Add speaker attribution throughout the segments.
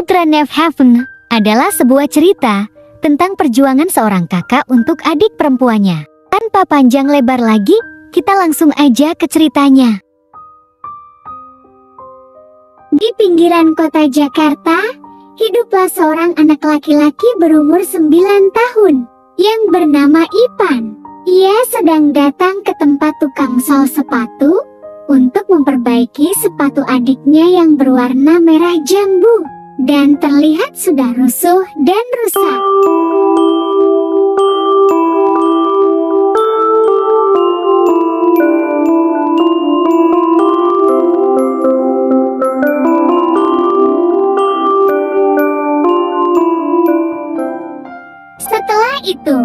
Speaker 1: Children of Heaven adalah sebuah cerita tentang perjuangan seorang kakak untuk adik perempuannya. Tanpa panjang lebar lagi, kita langsung aja ke ceritanya. Di pinggiran kota Jakarta, hiduplah seorang anak laki-laki berumur 9 tahun yang bernama Ipan. Ia sedang datang ke tempat tukang sol sepatu untuk memperbaiki sepatu adiknya yang berwarna merah jambu dan terlihat sudah rusuh dan rusak. Setelah itu,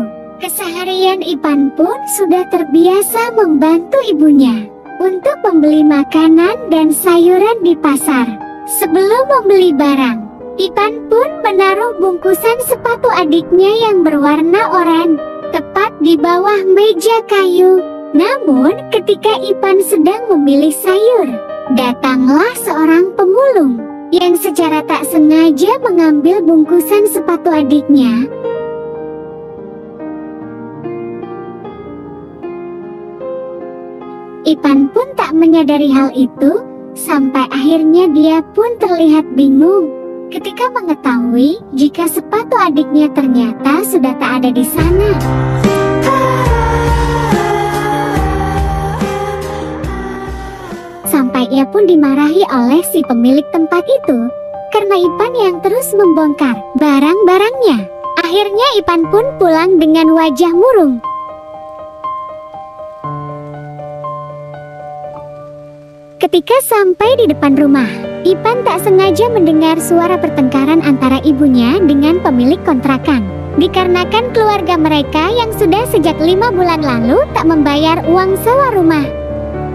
Speaker 1: keseharian Ipan pun sudah terbiasa membantu ibunya untuk membeli makanan dan sayuran di pasar. Sebelum membeli barang, Ipan pun menaruh bungkusan sepatu adiknya yang berwarna oranye tepat di bawah meja kayu. Namun ketika Ipan sedang memilih sayur, datanglah seorang pemulung yang secara tak sengaja mengambil bungkusan sepatu adiknya. Ipan pun tak menyadari hal itu, sampai akhirnya dia pun terlihat bingung ketika mengetahui jika sepatu adiknya ternyata sudah tak ada di sana. Sampai ia pun dimarahi oleh si pemilik tempat itu karena Ipan yang terus membongkar barang-barangnya. Akhirnya Ipan pun pulang dengan wajah murung. Ketika sampai di depan rumah, Ipan tak sengaja mendengar suara pertengkaran antara ibunya dengan pemilik kontrakan. Dikarenakan keluarga mereka yang sudah sejak 5 bulan lalu tak membayar uang sewa rumah.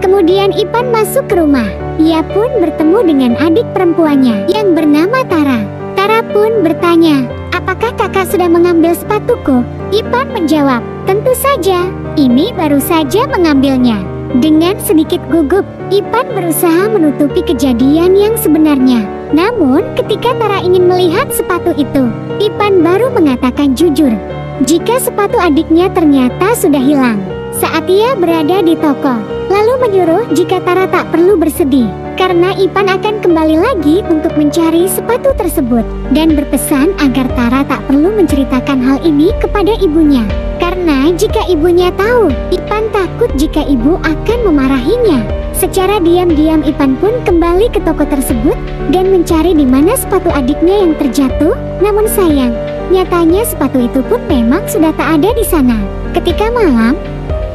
Speaker 1: Kemudian Ipan masuk ke rumah. Ia pun bertemu dengan adik perempuannya yang bernama Tara. Tara pun bertanya, "Apakah kakak sudah mengambil sepatuku?" Ipan menjawab, "Tentu saja, ini baru saja mengambilnya." Dengan sedikit gugup, Ipan berusaha menutupi kejadian yang sebenarnya. Namun, ketika Tara ingin melihat sepatu itu, Ipan baru mengatakan jujur jika sepatu adiknya ternyata sudah hilang saat ia berada di toko. Lalu menyuruh jika Tara tak perlu bersedih, karena Ipan akan kembali lagi untuk mencari sepatu tersebut, dan berpesan agar Tara tak perlu menceritakan hal ini kepada ibunya. Karena jika ibunya tahu, Ipan takut jika ibu akan memarahinya. Secara diam-diam Ipan pun kembali ke toko tersebut dan mencari di mana sepatu adiknya yang terjatuh. Namun sayang, nyatanya sepatu itu pun memang sudah tak ada di sana. Ketika malam,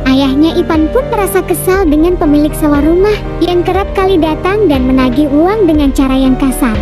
Speaker 1: ayahnya Ipan pun merasa kesal dengan pemilik sewa rumah yang kerap kali datang dan menagih uang dengan cara yang kasar.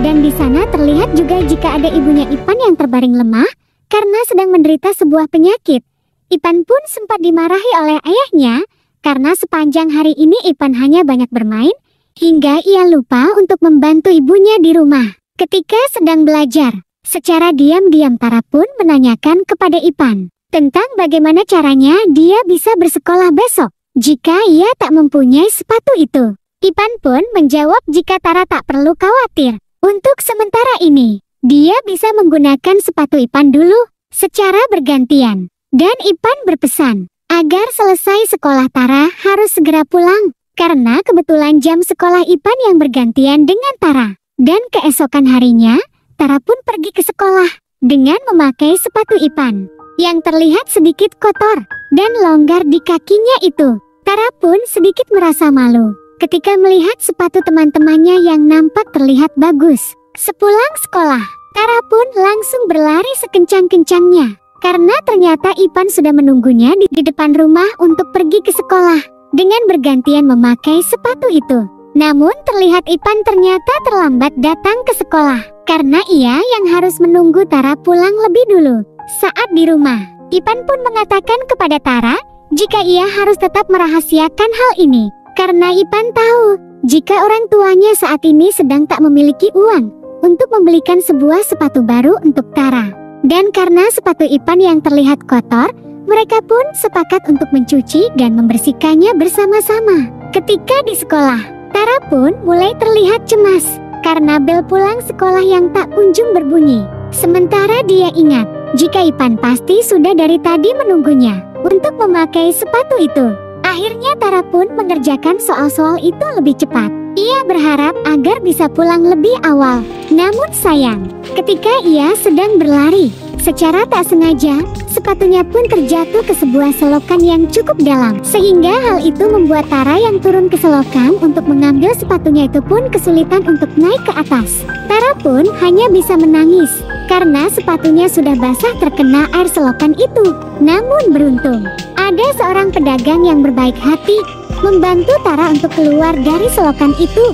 Speaker 1: Dan di sana terlihat juga jika ada ibunya Ipan yang terbaring lemah karena sedang menderita sebuah penyakit. Ipan pun sempat dimarahi oleh ayahnya karena sepanjang hari ini Ipan hanya banyak bermain hingga ia lupa untuk membantu ibunya di rumah. Ketika sedang belajar, secara diam-diam Tara pun menanyakan kepada Ipan tentang bagaimana caranya dia bisa bersekolah besok jika ia tak mempunyai sepatu itu. Ipan pun menjawab jika Tara tak perlu khawatir. Untuk sementara ini, dia bisa menggunakan sepatu Ipan dulu secara bergantian. Dan Ipan berpesan agar selesai sekolah Tara harus segera pulang karena kebetulan jam sekolah Ipan yang bergantian dengan Tara. Dan keesokan harinya, Tara pun pergi ke sekolah dengan memakai sepatu Ipan yang terlihat sedikit kotor dan longgar di kakinya itu. Tara pun sedikit merasa malu ketika melihat sepatu teman-temannya yang nampak terlihat bagus. Sepulang sekolah, Tara pun langsung berlari sekencang-kencangnya karena ternyata Ipan sudah menunggunya di depan rumah untuk pergi ke sekolah dengan bergantian memakai sepatu itu. Namun terlihat Ipan ternyata terlambat datang ke sekolah karena ia yang harus menunggu Tara pulang lebih dulu. Saat di rumah, Ipan pun mengatakan kepada Tara jika ia harus tetap merahasiakan hal ini karena Ipan tahu jika orang tuanya saat ini sedang tak memiliki uang untuk membelikan sebuah sepatu baru untuk Tara. Dan karena sepatu Ipan yang terlihat kotor, mereka pun sepakat untuk mencuci dan membersihkannya bersama-sama. Ketika di sekolah, Tara pun mulai terlihat cemas karena bel pulang sekolah yang tak kunjung berbunyi. Sementara dia ingat jika Ipan pasti sudah dari tadi menunggunya untuk memakai sepatu itu. Akhirnya Tara pun mengerjakan soal-soal itu lebih cepat. Ia berharap agar bisa pulang lebih awal. Namun sayang, ketika ia sedang berlari, secara tak sengaja, sepatunya pun terjatuh ke sebuah selokan yang cukup dalam. Sehingga hal itu membuat Tara yang turun ke selokan untuk mengambil sepatunya itu pun kesulitan untuk naik ke atas. Tara pun hanya bisa menangis karena sepatunya sudah basah terkena air selokan itu. Namun beruntung, ada seorang pedagang yang berbaik hati membantu Tara untuk keluar dari selokan itu.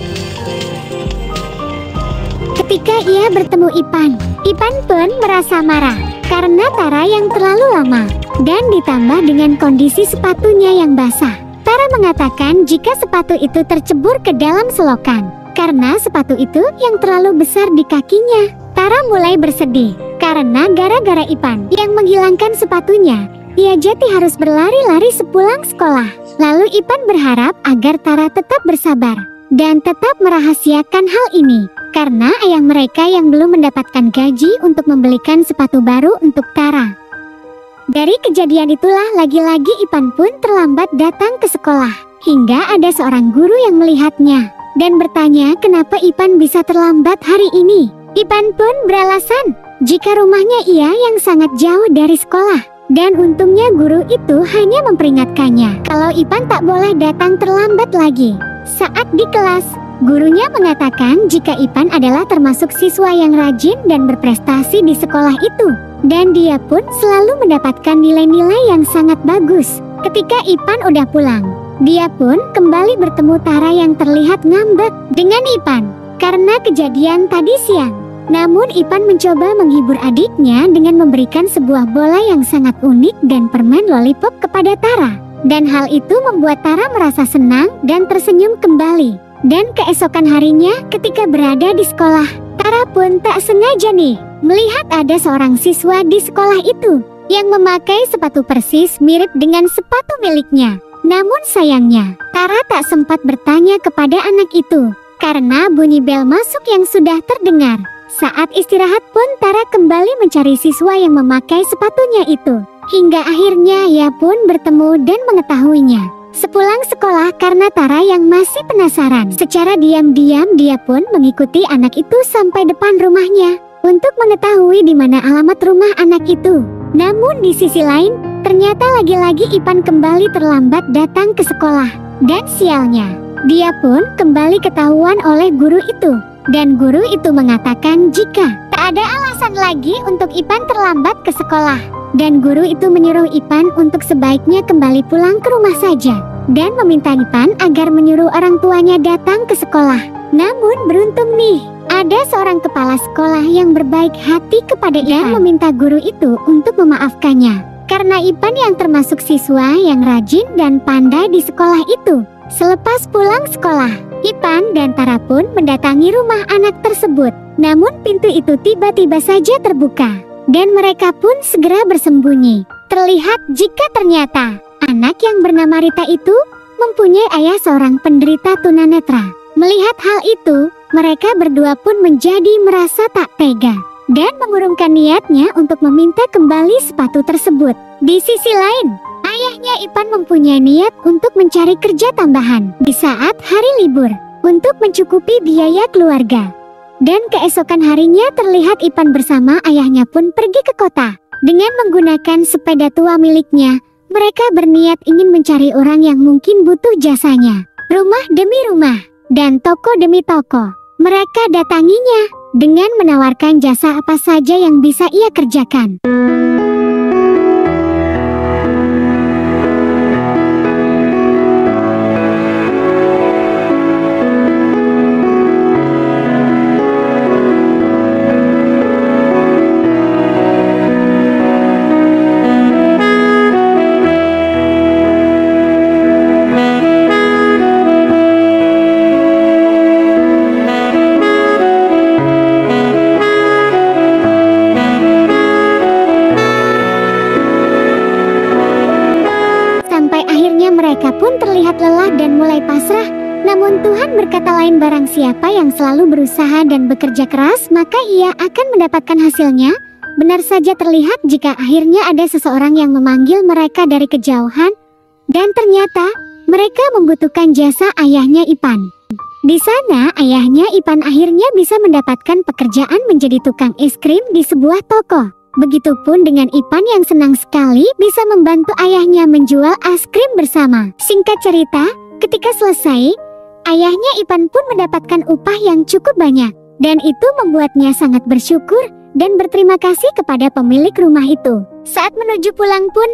Speaker 1: Ketika ia bertemu Ipan, Ipan pun merasa marah karena Tara yang terlalu lama dan ditambah dengan kondisi sepatunya yang basah. Tara mengatakan jika sepatu itu tercebur ke dalam selokan karena sepatu itu yang terlalu besar di kakinya. Tara mulai bersedih karena gara-gara Ipan yang menghilangkan sepatunya, ia jadi harus berlari-lari sepulang sekolah. Lalu Ipan berharap agar Tara tetap bersabar dan tetap merahasiakan hal ini karena ayah mereka yang belum mendapatkan gaji untuk membelikan sepatu baru untuk Tara. Dari kejadian itulah lagi-lagi Ipan pun terlambat datang ke sekolah hingga ada seorang guru yang melihatnya dan bertanya kenapa Ipan bisa terlambat hari ini. Ipan pun beralasan jika rumahnya ia yang sangat jauh dari sekolah. Dan untungnya guru itu hanya memperingatkannya kalau Ipan tak boleh datang terlambat lagi. Saat di kelas, gurunya mengatakan jika Ipan adalah termasuk siswa yang rajin dan berprestasi di sekolah itu. Dan dia pun selalu mendapatkan nilai-nilai yang sangat bagus. Ketika Ipan udah pulang, dia pun kembali bertemu Tara yang terlihat ngambek dengan Ipan karena kejadian tadi siang. Namun Ipan mencoba menghibur adiknya dengan memberikan sebuah bola yang sangat unik dan permen lollipop kepada Tara. Dan hal itu membuat Tara merasa senang dan tersenyum kembali. Dan keesokan harinya ketika berada di sekolah, Tara pun tak sengaja nih melihat ada seorang siswa di sekolah itu yang memakai sepatu persis mirip dengan sepatu miliknya. Namun sayangnya, Tara tak sempat bertanya kepada anak itu karena bunyi bel masuk yang sudah terdengar. Saat istirahat pun Tara kembali mencari siswa yang memakai sepatunya itu. Hingga akhirnya ia pun bertemu dan mengetahuinya. Sepulang sekolah karena Tara yang masih penasaran, secara diam-diam dia pun mengikuti anak itu sampai depan rumahnya untuk mengetahui di mana alamat rumah anak itu. Namun di sisi lain, ternyata lagi-lagi Ipan kembali terlambat datang ke sekolah. Dan sialnya, dia pun kembali ketahuan oleh guru itu. Dan guru itu mengatakan jika tak ada alasan lagi untuk Ipan terlambat ke sekolah. Dan guru itu menyuruh Ipan untuk sebaiknya kembali pulang ke rumah saja. Dan meminta Ipan agar menyuruh orang tuanya datang ke sekolah. Namun beruntung nih, ada seorang kepala sekolah yang berbaik hati kepada Ipan dan meminta guru itu untuk memaafkannya. Karena Ipan yang termasuk siswa yang rajin dan pandai di sekolah itu. Selepas pulang sekolah, Ipan dan Tara pun mendatangi rumah anak tersebut. Namun pintu itu tiba-tiba saja terbuka dan mereka pun segera bersembunyi. Terlihat jika ternyata anak yang bernama Rita itu mempunyai ayah seorang penderita tunanetra. Melihat hal itu, mereka berdua pun menjadi merasa tak tega dan mengurungkan niatnya untuk meminta kembali sepatu tersebut. Di sisi lain, ayahnya Ipan mempunyai niat untuk mencari kerja tambahan di saat hari libur untuk mencukupi biaya keluarga. Dan keesokan harinya terlihat Ipan bersama ayahnya pun pergi ke kota. Dengan menggunakan sepeda tua miliknya, mereka berniat ingin mencari orang yang mungkin butuh jasanya. Rumah demi rumah dan toko demi toko, mereka datanginya dengan menawarkan jasa apa saja yang bisa ia kerjakan. Mereka pun terlihat lelah dan mulai pasrah Namun Tuhan berkata lain, barang siapa yang selalu berusaha dan bekerja keras, maka ia akan mendapatkan hasilnya. Benar saja terlihat jika akhirnya ada seseorang yang memanggil mereka dari kejauhan, dan ternyata mereka membutuhkan jasa ayahnya Ipan. Di sana ayahnya Ipan akhirnya bisa mendapatkan pekerjaan menjadi tukang es krim di sebuah toko. Begitupun dengan Ipan yang senang sekali bisa membantu ayahnya menjual es krim bersama. Singkat cerita, ketika selesai, ayahnya Ipan pun mendapatkan upah yang cukup banyak. Dan itu membuatnya sangat bersyukur dan berterima kasih kepada pemilik rumah itu. Saat menuju pulang pun,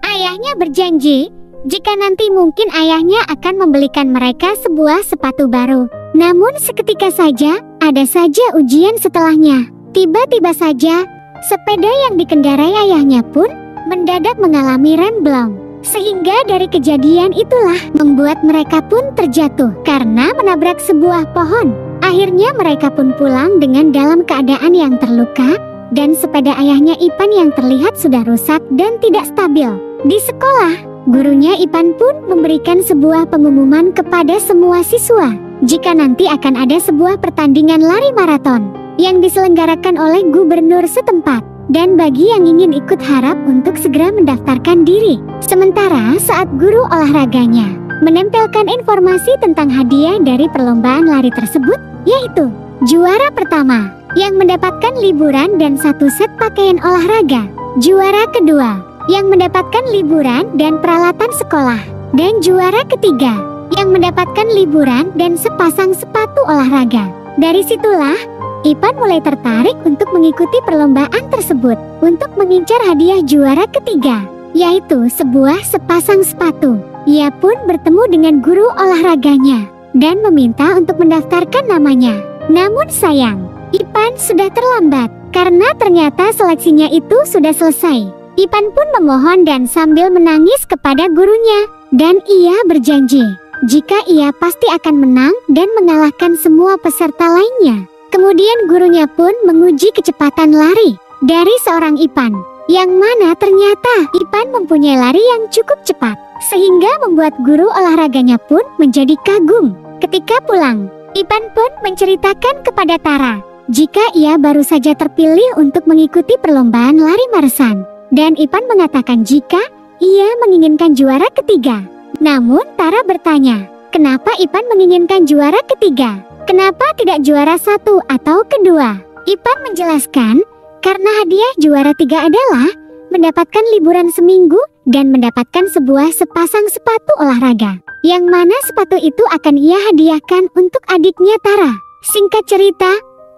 Speaker 1: ayahnya berjanji jika nanti mungkin ayahnya akan membelikan mereka sebuah sepatu baru. Namun seketika saja, ada saja ujian setelahnya. Tiba-tiba saja, sepeda yang dikendarai ayahnya pun mendadak mengalami remblong. Sehingga dari kejadian itulah membuat mereka pun terjatuh karena menabrak sebuah pohon. Akhirnya mereka pun pulang dengan dalam keadaan yang terluka, dan sepeda ayahnya Ipan yang terlihat sudah rusak dan tidak stabil. Di sekolah, gurunya Ipan pun memberikan sebuah pengumuman kepada semua siswa jika nanti akan ada sebuah pertandingan lari maraton yang diselenggarakan oleh gubernur setempat, dan bagi yang ingin ikut harap untuk segera mendaftarkan diri. Sementara saat guru olahraganya menempelkan informasi tentang hadiah dari perlombaan lari tersebut, yaitu juara pertama yang mendapatkan liburan dan satu set pakaian olahraga, juara kedua yang mendapatkan liburan dan peralatan sekolah, dan juara ketiga yang mendapatkan liburan dan sepasang sepatu olahraga. Dari situlah Ipan mulai tertarik untuk mengikuti perlombaan tersebut untuk mengincar hadiah juara ketiga, yaitu sebuah sepasang sepatu. Ia pun bertemu dengan guru olahraganya dan meminta untuk mendaftarkan namanya. Namun sayang, Ipan sudah terlambat karena ternyata seleksinya itu sudah selesai. Ipan pun memohon dan sambil menangis kepada gurunya, dan ia berjanji jika ia pasti akan menang dan mengalahkan semua peserta lainnya. Kemudian gurunya pun menguji kecepatan lari dari seorang Ipan, yang mana ternyata Ipan mempunyai lari yang cukup cepat, sehingga membuat guru olahraganya pun menjadi kagum. Ketika pulang, Ipan pun menceritakan kepada Tara jika ia baru saja terpilih untuk mengikuti perlombaan lari maraton, dan Ipan mengatakan jika ia menginginkan juara ketiga. Namun Tara bertanya, kenapa Ipan menginginkan juara ketiga? Kenapa tidak juara satu atau kedua? Ipan menjelaskan, karena hadiah juara 3 adalah mendapatkan liburan seminggu dan mendapatkan sebuah sepasang sepatu olahraga, yang mana sepatu itu akan ia hadiahkan untuk adiknya Tara. Singkat cerita,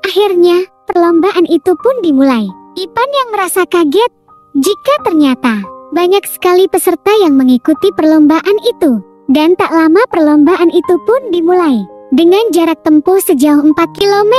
Speaker 1: akhirnya perlombaan itu pun dimulai. Ipan yang merasa kaget jika ternyata banyak sekali peserta yang mengikuti perlombaan itu, dan tak lama perlombaan itu pun dimulai. Dengan jarak tempuh sejauh 4 km,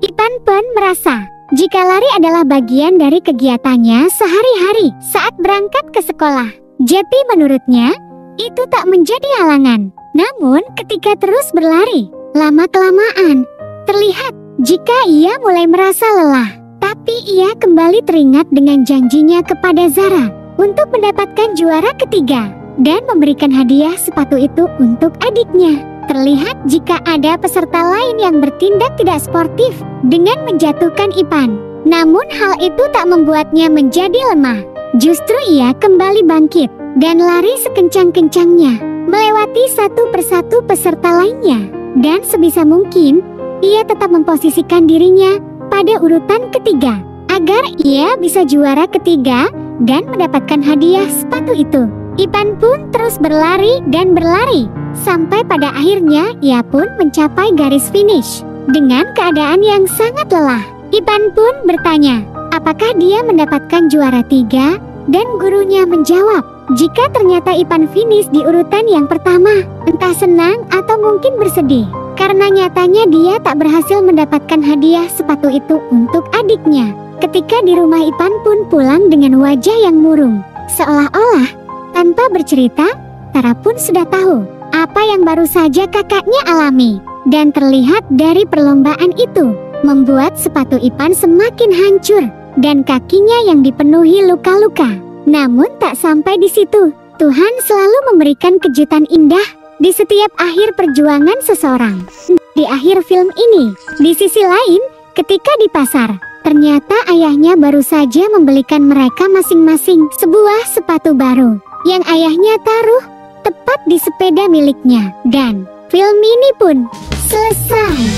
Speaker 1: Ipan pun merasa jika lari adalah bagian dari kegiatannya sehari-hari saat berangkat ke sekolah. Jadi menurutnya, itu tak menjadi halangan. Namun ketika terus berlari, lama-kelamaan, terlihat jika ia mulai merasa lelah. Tapi ia kembali teringat dengan janjinya kepada Zara untuk mendapatkan juara ketiga dan memberikan hadiah sepatu itu untuk adiknya. Terlihat jika ada peserta lain yang bertindak tidak sportif dengan menjatuhkan Ipan. Namun hal itu tak membuatnya menjadi lemah. Justru ia kembali bangkit dan lari sekencang-kencangnya, melewati satu persatu peserta lainnya. Dan sebisa mungkin, ia tetap memposisikan dirinya pada urutan ketiga, agar ia bisa juara ketiga dan mendapatkan hadiah sepatu itu. Ipan pun terus berlari dan berlari, sampai pada akhirnya ia pun mencapai garis finish. Dengan keadaan yang sangat lelah, Ipan pun bertanya, apakah dia mendapatkan juara 3? Dan gurunya menjawab, jika ternyata Ipan finish di urutan yang pertama, entah senang atau mungkin bersedih, karena nyatanya dia tak berhasil mendapatkan hadiah sepatu itu untuk adiknya. Ketika di rumah, Ipan pun pulang dengan wajah yang murung, seolah-olah tanpa bercerita. Tara pun sudah tahu apa yang baru saja kakaknya alami, dan terlihat dari perlombaan itu membuat sepatu Ipan semakin hancur dan kakinya yang dipenuhi luka-luka. Namun tak sampai di situ, Tuhan selalu memberikan kejutan indah di setiap akhir perjuangan seseorang. Di akhir film ini, di sisi lain, ketika di pasar, ternyata ayahnya baru saja membelikan mereka masing-masing sebuah sepatu baru yang ayahnya taruh tepat di sepeda miliknya. Dan film ini pun selesai.